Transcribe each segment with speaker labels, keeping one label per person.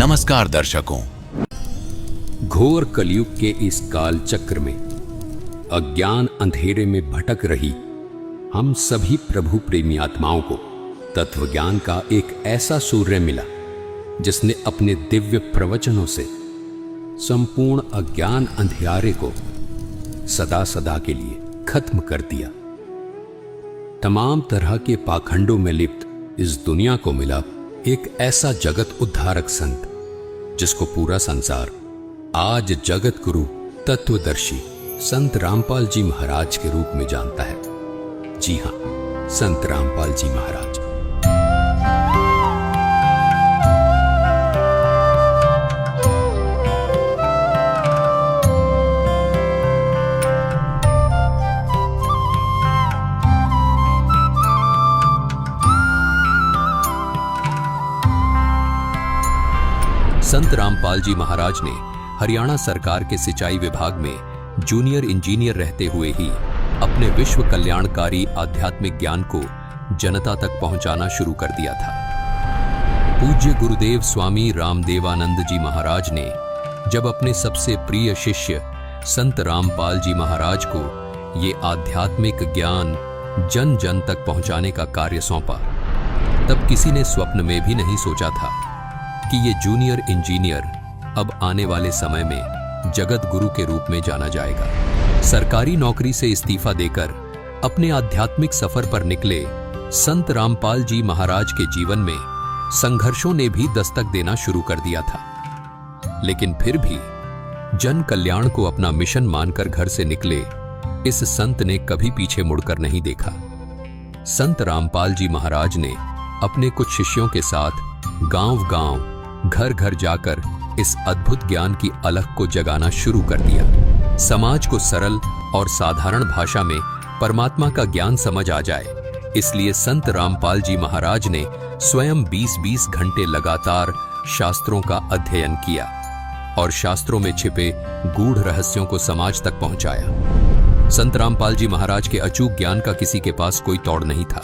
Speaker 1: नमस्कार दर्शकों।
Speaker 2: घोर कलयुग के इस काल चक्र में अज्ञान अंधेरे में भटक रही हम सभी प्रभु प्रेमी आत्माओं को तत्व ज्ञान का एक ऐसा सूर्य मिला जिसने अपने दिव्य प्रवचनों से संपूर्ण अज्ञान अंधियारे को सदा सदा के लिए खत्म कर दिया। तमाम तरह के पाखंडों में लिप्त इस दुनिया को मिला एक ऐसा जगत उद्धारक संत जिसको पूरा संसार आज जगत गुरु तत्वदर्शी संत रामपाल जी महाराज के रूप में जानता है। जी हां, संत रामपाल जी महाराज। संत रामपाल जी महाराज ने हरियाणा सरकार के सिंचाई विभाग में जूनियर इंजीनियर रहते हुए ही अपने विश्व कल्याणकारी आध्यात्मिक ज्ञान को जनता तक पहुंचाना शुरू कर दिया था। पूज्य गुरुदेव स्वामी रामदेवानंद जी महाराज ने जब अपने सबसे प्रिय शिष्य संत रामपाल जी महाराज को ये आध्यात्मिक ज्ञान जन जन तक पहुंचाने का कार्य सौंपा, तब किसी ने स्वप्न में भी नहीं सोचा था कि ये जूनियर इंजीनियर अब आने वाले समय में जगत गुरु के रूप में जाना जाएगा। सरकारी नौकरी से इस्तीफा देकर अपने आध्यात्मिक सफर पर निकले संत रामपाल जी महाराज के जीवन में संघर्षों ने भी दस्तक देना शुरू कर दिया था, लेकिन फिर भी जन कल्याण को अपना मिशन मानकर घर से निकले इस संत ने कभी पीछे मुड़कर नहीं देखा। संत रामपाल जी महाराज ने अपने कुछ शिष्यों के साथ गांव-गांव, घर-घर जाकर इस अद्भुत ज्ञान की अलख को जगाना शुरू कर दिया। समाज को सरल और साधारण भाषा में परमात्मा का ज्ञान समझ आ जाए, इसलिए संत रामपाल जी महाराज ने स्वयं 20-20 घंटे लगातार शास्त्रों का अध्ययन किया और शास्त्रों में छिपे गूढ़ रहस्यों को समाज तक पहुंचाया। संत रामपाल जी महाराज के अचूक ज्ञान का किसी के पास कोई तोड़ नहीं था।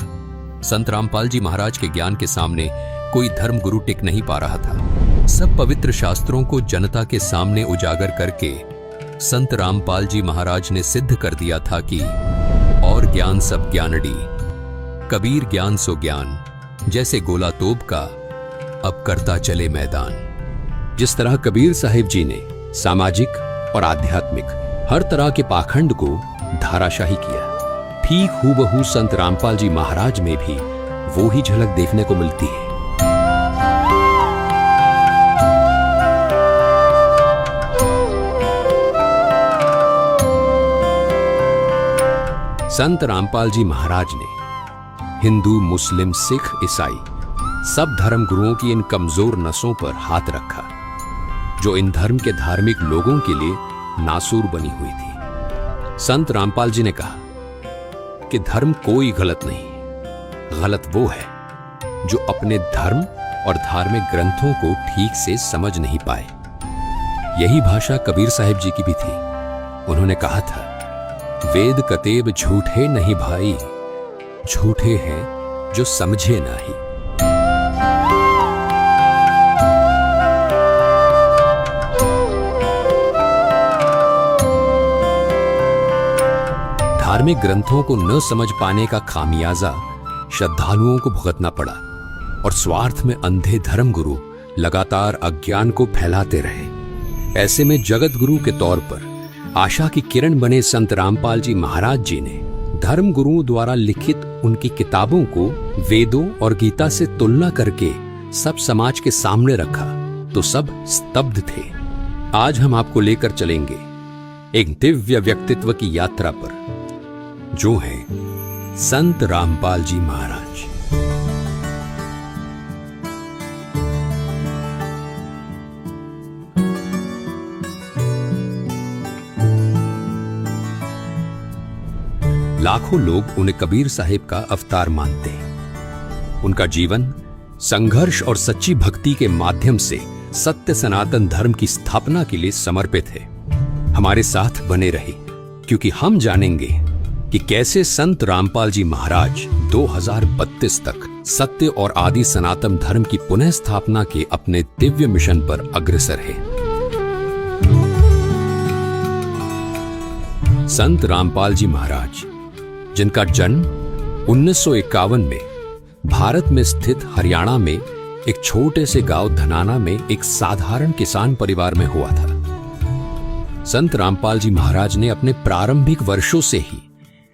Speaker 2: संत रामपाल जी महाराज के ज्ञान के सामने कोई धर्म गुरु टिक नहीं पा रहा था। सब पवित्र शास्त्रों को जनता के सामने उजागर करके संत रामपाल जी महाराज ने सिद्ध कर दिया था कि और ज्ञान सब ज्ञानड़ी, कबीर ज्ञान सो ज्ञान, जैसे गोला तोप का अब करता चले मैदान। जिस तरह कबीर साहिब जी ने सामाजिक और आध्यात्मिक हर तरह के पाखंड को धाराशाही किया, ठीक हूबहू संत रामपाल जी महाराज में भी वो ही झलक देखने को मिलती है। संत रामपाल जी महाराज ने हिंदू, मुस्लिम, सिख, ईसाई सब धर्म गुरुओं की इन कमजोर नसों पर हाथ रखा जो इन धर्म के धार्मिक लोगों के लिए नासूर बनी हुई थी। संत रामपाल जी ने कहा कि धर्म कोई गलत नहीं, गलत वो है जो अपने धर्म और धार्मिक ग्रंथों को ठीक से समझ नहीं पाए। यही भाषा कबीर साहिब जी की भी थी। उन्होंने कहा था, वेद कतेब झूठे नहीं भाई, झूठे हैं जो समझे नहीं। धार्मिक ग्रंथों को न समझ पाने का खामियाजा श्रद्धालुओं को भुगतना पड़ा और स्वार्थ में अंधे धर्म गुरु लगातार अज्ञान को फैलाते रहे। ऐसे में जगत गुरु के तौर पर आशा की किरण बने संत रामपाल जी महाराज जी ने धर्म गुरुओं द्वारा लिखित उनकी किताबों को वेदों और गीता से तुलना करके सब समाज के सामने रखा तो सब स्तब्ध थे। आज हम आपको लेकर चलेंगे एक दिव्य व्यक्तित्व की यात्रा पर जो है संत रामपाल जी महाराज। लाखों लोग उन्हें कबीर साहिब का अवतार मानते हैं। उनका जीवन संघर्ष और सच्ची भक्ति के माध्यम से सत्य सनातन धर्म की स्थापना के लिए समर्पित है। हमारे साथ बने रहे क्योंकि हम जानेंगे कि कैसे संत रामपाल जी महाराज 2032 तक सत्य और आदि सनातन धर्म की पुनः स्थापना के अपने दिव्य मिशन पर अग्रसर है। संत रामपाल जी महाराज, जिनका जन्म 1951 में भारत में स्थित हरियाणा में एक छोटे से गांव धनाना में एक साधारण किसान परिवार में हुआ था। संत रामपाल जी महाराज ने अपने प्रारंभिक वर्षों से ही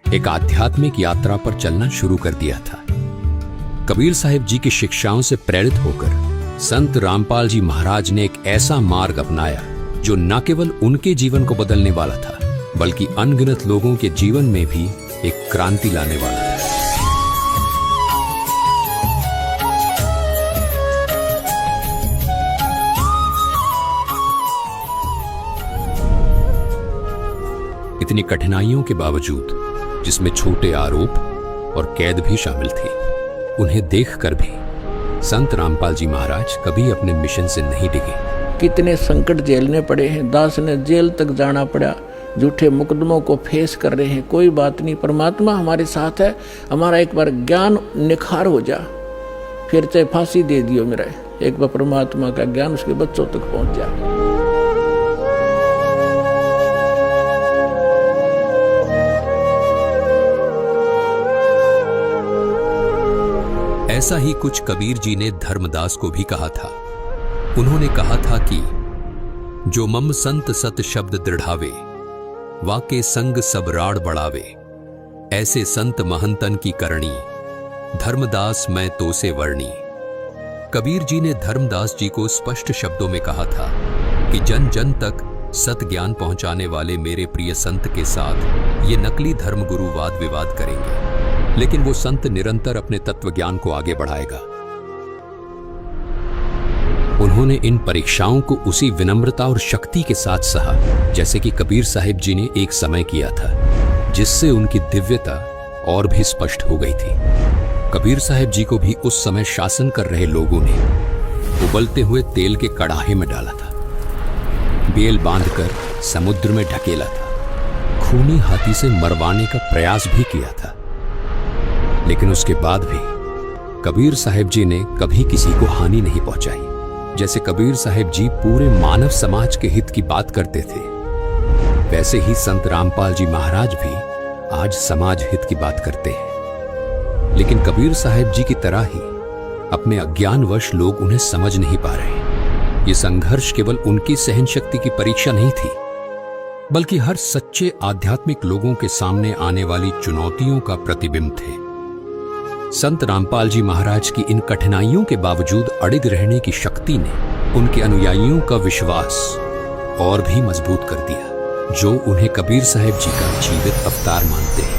Speaker 2: एक आध्यात्मिक यात्रा पर चलना शुरू कर दिया था। कबीर साहिब जी की शिक्षाओं से प्रेरित होकर संत रामपाल जी महाराज ने एक ऐसा मार्ग अपनाया जो न केवल उनके जीवन को बदलने वाला था, बल्कि अनगिनत लोगों के जीवन में भी एक क्रांति लाने वाला था। इतनी कठिनाइयों के बावजूद, जिसमें छोटे आरोप और कैद भी शामिल थी, उन्हें देखकर भी संत रामपाल जी महाराज कभी अपने मिशन से नहीं डिगे।
Speaker 1: कितने संकट झेलने पड़े हैं, दास ने जेल तक जाना पड़ा, झूठे मुकदमों को फेस कर रहे हैं, कोई बात नहीं, परमात्मा हमारे साथ है। हमारा एक बार ज्ञान निखार हो जा, फिर चाहे फांसी दे दियो मेरा, एक बार परमात्मा का ज्ञान उसके बच्चों तक पहुंच जा।
Speaker 2: ऐसा ही कुछ कबीर जी ने धर्मदास को भी कहा था। उन्होंने कहा था कि जो मम संत सत शब्द दृढ़ावे, वाके संग सब राड़ बढ़ावे, ऐसे संत महंतन की करणी, धर्मदास मैं तो से वर्णी। कबीर जी ने धर्मदास जी को स्पष्ट शब्दों में कहा था कि जन जन तक सत ज्ञान पहुंचाने वाले मेरे प्रिय संत के साथ ये नकली धर्म गुरु वाद विवाद करेंगे, लेकिन वो संत निरंतर अपने तत्व ज्ञान को आगे बढ़ाएगा। उन्होंने इन परीक्षाओं को उसी विनम्रता और शक्ति के साथ सहा जैसे कि कबीर साहिब जी ने एक समय किया था, जिससे उनकी दिव्यता और भी स्पष्ट हो गई थी। कबीर साहिब जी को भी उस समय शासन कर रहे लोगों ने उबलते हुए तेल के कड़ाहे में डाला था, बेल बांधकर समुद्र में ढकेला था, खूनी हाथी से मरवाने का प्रयास भी किया था। लेकिन उसके बाद भी कबीर साहिब जी ने कभी किसी को हानि नहीं पहुंचाई। जैसे कबीर साहिब जी पूरे मानव समाज के हित की बात करते थे, वैसे ही संत रामपाल जी महाराज भी आज समाज हित की बात करते हैं। लेकिन कबीर साहिब जी की तरह ही अपने अज्ञानवश लोग उन्हें समझ नहीं पा रहे। ये संघर्ष केवल उनकी सहन शक्ति की परीक्षा नहीं थी, बल्कि हर सच्चे आध्यात्मिक लोगों के सामने आने वाली चुनौतियों का प्रतिबिंब थे। संत रामपाल जी महाराज की इन कठिनाइयों के बावजूद अड़िग रहने की शक्ति ने उनके अनुयायियों का विश्वास और भी मजबूत कर दिया, जो उन्हें कबीर साहिब जी का जीवित अवतार मानते हैं।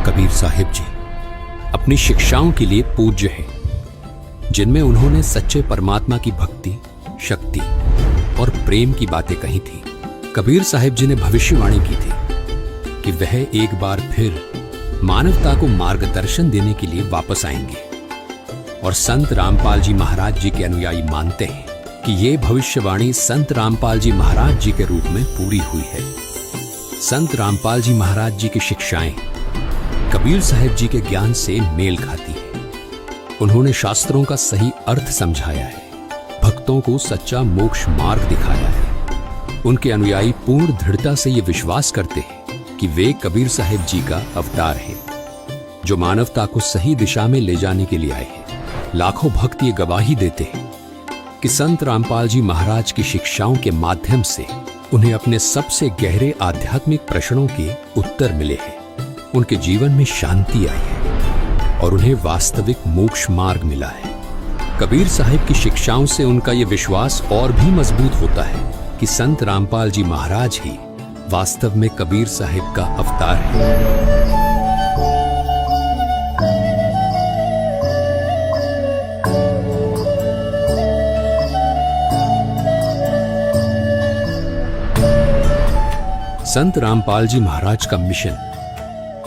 Speaker 2: कबीर साहिब जी अपनी शिक्षाओं के लिए पूज्य हैं, जिनमें उन्होंने सच्चे परमात्मा की भक्ति, शक्ति और प्रेम की बातें कही थी। कबीर साहिब जी ने भविष्यवाणी की थी कि वह एक बार फिर मानवता को मार्गदर्शन देने के लिए वापस आएंगे, और संत रामपाल जी महाराज जी के अनुयायी मानते हैं कि ये भविष्यवाणी संत रामपाल जी महाराज जी के रूप में पूरी हुई है। संत रामपाल जी महाराज जी की शिक्षाएं कबीर साहिब जी के ज्ञान से मेल खाती है। उन्होंने शास्त्रों का सही अर्थ समझाया है, भक्तों को सच्चा मोक्ष मार्ग दिखाया है। उनके अनुयायी पूर्ण दृढ़ता से ये विश्वास करते हैं कि वे कबीर साहिब जी का अवतार है, जो मानवता को सही दिशा में ले जाने के लिए आए हैं। लाखों भक्त ये गवाही देते हैं कि संत रामपाल जी महाराज की शिक्षाओं के माध्यम से उन्हें अपने सबसे गहरे आध्यात्मिक प्रश्नों के उत्तर मिले हैं। उनके जीवन में शांति आई है और उन्हें वास्तविक मोक्ष मार्ग मिला है। कबीर साहिब की शिक्षाओं से उनका यह विश्वास और भी मजबूत होता है कि संत रामपाल जी महाराज ही वास्तव में कबीर साहिब का अवतार है। संत रामपाल जी महाराज का मिशन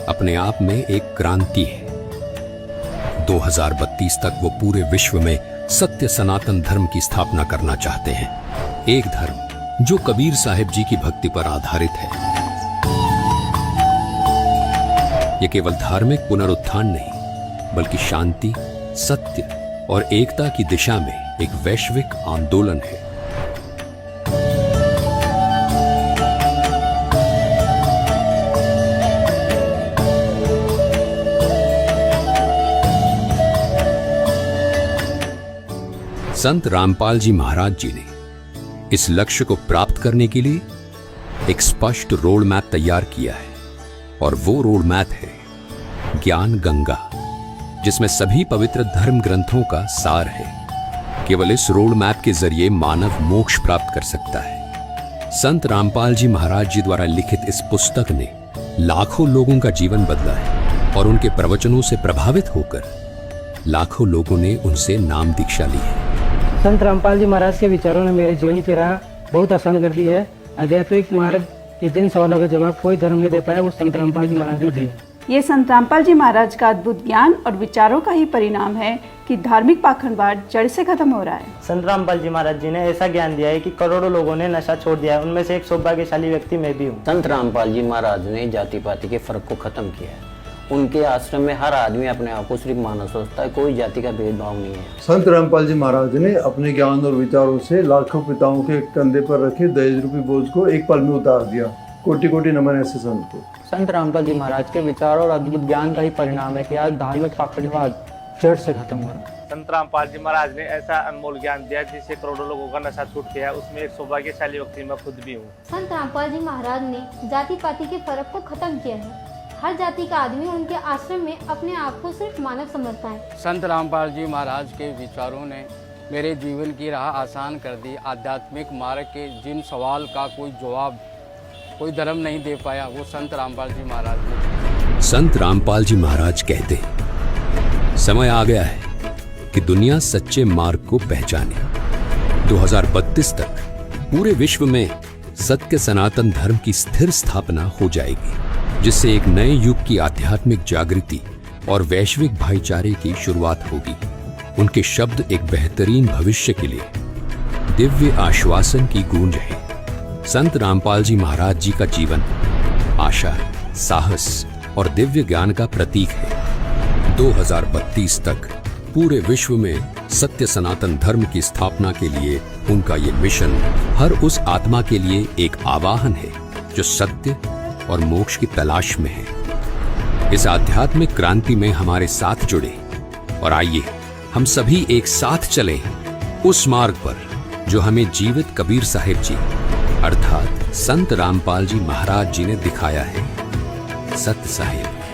Speaker 2: अपने आप में एक क्रांति है। 2032 तक वो पूरे विश्व में सत्य सनातन धर्म की स्थापना करना चाहते हैं। एक धर्म जो कबीर साहिब जी की भक्ति पर आधारित है। यह केवल धार्मिक पुनरुत्थान नहीं, बल्कि शांति, सत्य और एकता की दिशा में एक वैश्विक आंदोलन है। संत रामपाल जी महाराज जी ने इस लक्ष्य को प्राप्त करने के लिए एक स्पष्ट रोड मैप तैयार किया है, और वो रोड मैप है ज्ञान गंगा, जिसमें सभी पवित्र धर्म ग्रंथों का सार है। केवल इस रोड मैप के जरिए मानव मोक्ष प्राप्त कर सकता है। संत रामपाल जी महाराज जी द्वारा लिखित इस पुस्तक ने लाखों लोगों का जीवन बदला है, और उनके प्रवचनों से प्रभावित होकर लाखों लोगों ने उनसे नाम दीक्षा ली है।
Speaker 3: संत रामपाल जी महाराज के विचारों ने मेरे जीवन की राह बहुत आसान कर दी है। आध्यात्मिक मार्ग के जिन सवालों का जवाब कोई धर्म नहीं दे पाया, वो संत रामपाल जी महाराज ने दिए।
Speaker 4: ये संत रामपाल जी महाराज का अद्भुत ज्ञान और विचारों का ही परिणाम है कि धार्मिक पाखंडवाद जड़ से खत्म हो रहा है।
Speaker 5: संत रामपाल जी महाराज जी ने ऐसा ज्ञान दिया है कि करोड़ों लोगों ने नशा छोड़ दिया है। उनमें से एक सौभाग्यशाली व्यक्ति मैं भी हूँ।
Speaker 6: संत रामपाल जी महाराज ने जाति पाति के फर्क को खत्म किया है। उनके आश्रम में हर आदमी अपने आप को सिर्फ मानव सोचता है, कोई जाति का भेदभाव नहीं है।
Speaker 7: संत रामपाल जी महाराज ने अपने ज्ञान और विचारों से लाखों पिताओं के कंधे पर रखे दहेज रूपी बोझ को एक पल में उतार दिया। कोटि कोटि नमन ऐसे संत को।
Speaker 3: संत रामपाल जी महाराज के विचार और अद्भुत ज्ञान का ही परिणाम है कि आज धार्मिक पाखंडवाद जड़ से खत्म हो रहा है।
Speaker 5: संत रामपाल जी महाराज ने ऐसा अनमोल ज्ञान दिया जिससे करोड़ों लोगों का नशा छूट गया। उसमें एक सौभाग्यशाली व्यक्ति मैं खुद भी हूँ।
Speaker 8: संत रामपाल जी महाराज ने जाति पाति के फर्क को खत्म किया है। हर जाति का आदमी उनके आश्रम में अपने आप को सिर्फ मानव समझता है।
Speaker 9: संत रामपाल जी महाराज के विचारों ने मेरे जीवन की राह आसान कर दी। आध्यात्मिक मार्ग के जिन सवाल का कोई जवाब कोई धर्म नहीं दे पाया, वो संत रामपाल जी महाराज ने।
Speaker 2: संत रामपाल जी महाराज कहते हैं, समय आ गया है कि दुनिया सच्चे मार्ग को पहचाने। 2032 तक पूरे विश्व में सत्य सनातन धर्म की स्थिर स्थापना हो जाएगी, जिससे एक नए युग की आध्यात्मिक जागृति और वैश्विक भाईचारे की शुरुआत होगी। उनके शब्द एक बेहतरीन भविष्य के लिए दिव्य आश्वासन की गूंज है। संत रामपाल जी महाराज जी का जीवन आशा, साहस और दिव्य ज्ञान का प्रतीक है। 2032 तक पूरे विश्व में सत्य सनातन धर्म की स्थापना के लिए उनका ये मिशन हर उस आत्मा के लिए एक आवाहन है जो सत्य और मोक्ष की तलाश में है। इस आध्यात्मिक क्रांति में हमारे साथ जुड़े और आइए हम सभी एक साथ चलें उस मार्ग पर जो हमें जीवित कबीर साहिब जी अर्थात संत रामपाल जी महाराज जी ने दिखाया है। सत्य साहिब।